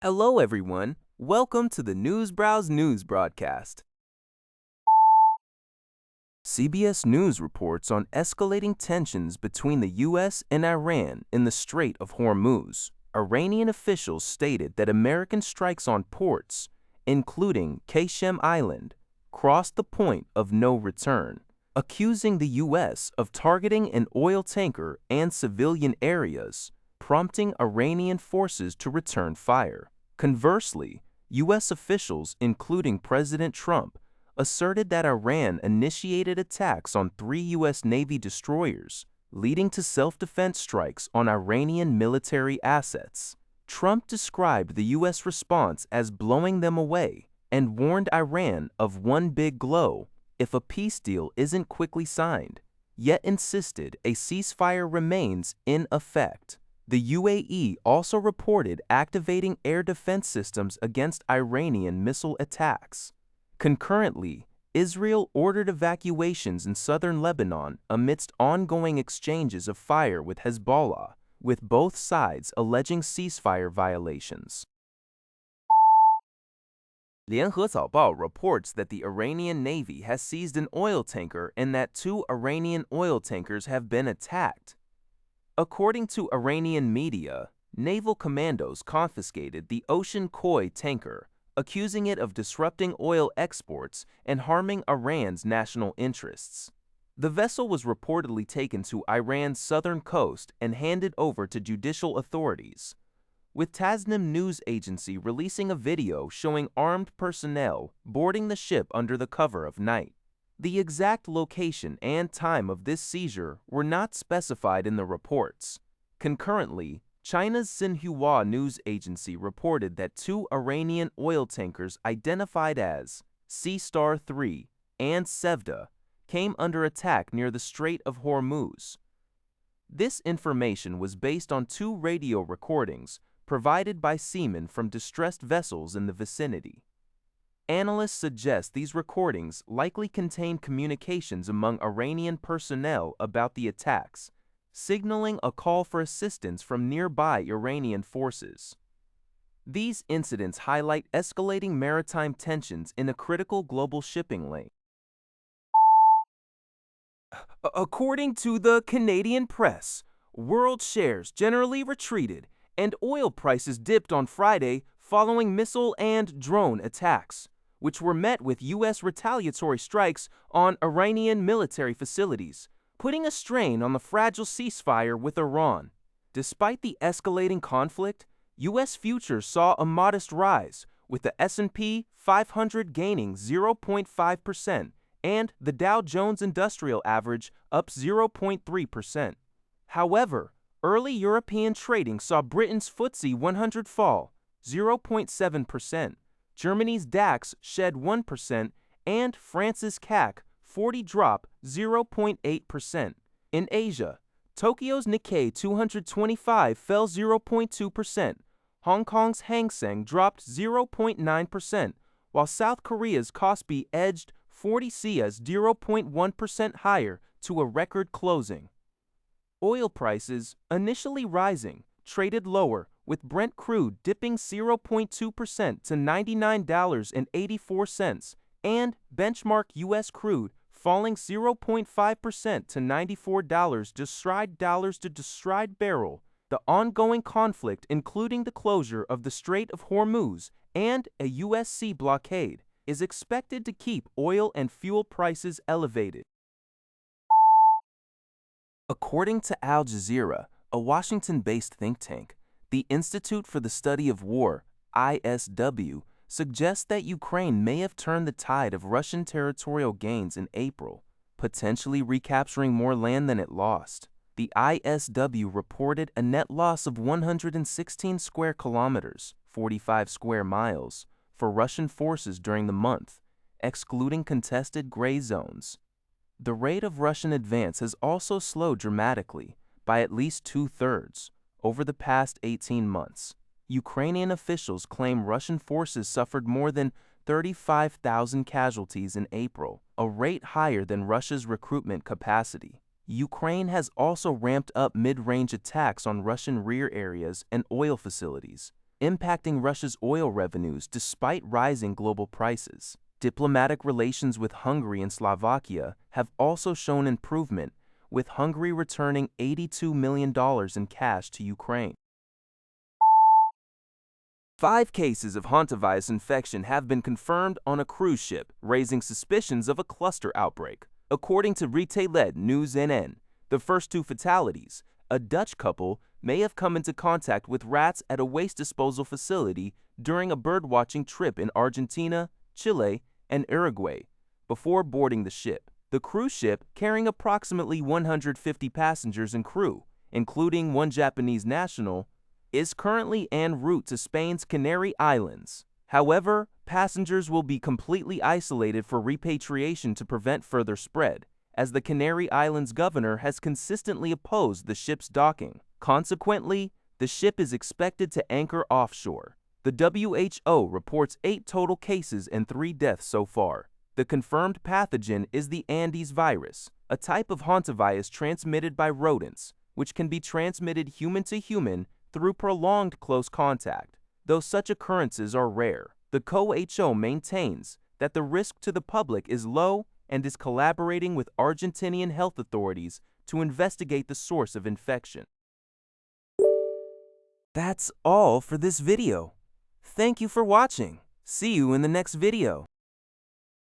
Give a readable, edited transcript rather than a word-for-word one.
Hello, everyone. Welcome to the NewsBrowse News broadcast. CBS News reports on escalating tensions between the U.S. and Iran in the Strait of Hormuz. Iranian officials stated that American strikes on ports, including Qasem Island, crossed the point of no return, accusing the U.S. of targeting an oil tanker and civilian areas, prompting Iranian forces to return fire. Conversely, U.S. officials, including President Trump, asserted that Iran initiated attacks on 3 U.S. Navy destroyers, leading to self-defense strikes on Iranian military assets. Trump described the U.S. response as blowing them away and warned Iran of one big blow if a peace deal isn't quickly signed, yet insisted a ceasefire remains in effect. The UAE also reported activating air defense systems against Iranian missile attacks. Concurrently, Israel ordered evacuations in southern Lebanon amidst ongoing exchanges of fire with Hezbollah, with both sides alleging ceasefire violations. 联合早报 reports that the Iranian Navy has seized an oil tanker and that 2 Iranian oil tankers have been attacked. According to Iranian media, naval commandos confiscated the Ocean Koi tanker, accusing it of disrupting oil exports and harming Iran's national interests. The vessel was reportedly taken to Iran's southern coast and handed over to judicial authorities, with Tasnim news agency releasing a video showing armed personnel boarding the ship under the cover of night. The exact location and time of this seizure were not specified in the reports. Concurrently, China's Xinhua news agency reported that 2 Iranian oil tankers identified as Sea Star 3 and Sevda came under attack near the Strait of Hormuz. This information was based on 2 radio recordings provided by seamen from distressed vessels in the vicinity. Analysts suggest these recordings likely contain communications among Iranian personnel about the attacks, signaling a call for assistance from nearby Iranian forces. These incidents highlight escalating maritime tensions in a critical global shipping lane. According to the Canadian press, world shares generally retreated and oil prices dipped on Friday following missile and drone attacks, which were met with U.S. retaliatory strikes on Iranian military facilities, putting a strain on the fragile ceasefire with Iran. Despite the escalating conflict, U.S. futures saw a modest rise, with the S&P 500 gaining 0.5% and the Dow Jones Industrial Average up 0.3%. However, early European trading saw Britain's FTSE 100 fall 0.7%, Germany's DAX shed 1%, and France's CAC 40 drop 0.8%. In Asia, Tokyo's Nikkei 225 fell 0.2%, Hong Kong's Hang Seng dropped 0.9%, while South Korea's Kospi edged 40 SIAs 0.1% higher to a record closing. Oil prices, initially rising, traded lower, with Brent crude dipping 0.2% to $99.84 and benchmark U.S. crude falling 0.5% to $94 described barrel. The ongoing conflict, including the closure of the Strait of Hormuz and a U.S. sea blockade, is expected to keep oil and fuel prices elevated. According to Al Jazeera, a Washington-based think tank, the Institute for the Study of War, ISW, suggests that Ukraine may have turned the tide of Russian territorial gains in April, potentially recapturing more land than it lost. The ISW reported a net loss of 116 square kilometers, 45 square miles, for Russian forces during the month, excluding contested gray zones. The rate of Russian advance has also slowed dramatically, by at least 2/3, over the past 18 months. Ukrainian officials claim Russian forces suffered more than 35,000 casualties in April, a rate higher than Russia's recruitment capacity. Ukraine has also ramped up mid-range attacks on Russian rear areas and oil facilities, impacting Russia's oil revenues despite rising global prices. Diplomatic relations with Hungary and Slovakia have also shown improvement, with Hungary returning $82 million in cash to Ukraine. 5 cases of Hantavirus infection have been confirmed on a cruise ship, raising suspicions of a cluster outbreak. According to Retail-led News NN, the first 2 fatalities, a Dutch couple, may have come into contact with rats at a waste disposal facility during a birdwatching trip in Argentina, Chile, and Uruguay before boarding the ship. The cruise ship, carrying approximately 150 passengers and crew, including 1 Japanese national, is currently en route to Spain's Canary Islands. However, passengers will be completely isolated for repatriation to prevent further spread, as the Canary Islands governor has consistently opposed the ship's docking. Consequently, the ship is expected to anchor offshore. The WHO reports 8 total cases and 3 deaths so far. The confirmed pathogen is the Andes virus, a type of hantavirus transmitted by rodents, which can be transmitted human to human through prolonged close contact. Though such occurrences are rare, the WHO maintains that the risk to the public is low and is collaborating with Argentinian health authorities to investigate the source of infection. That's all for this video. Thank you for watching. See you in the next video.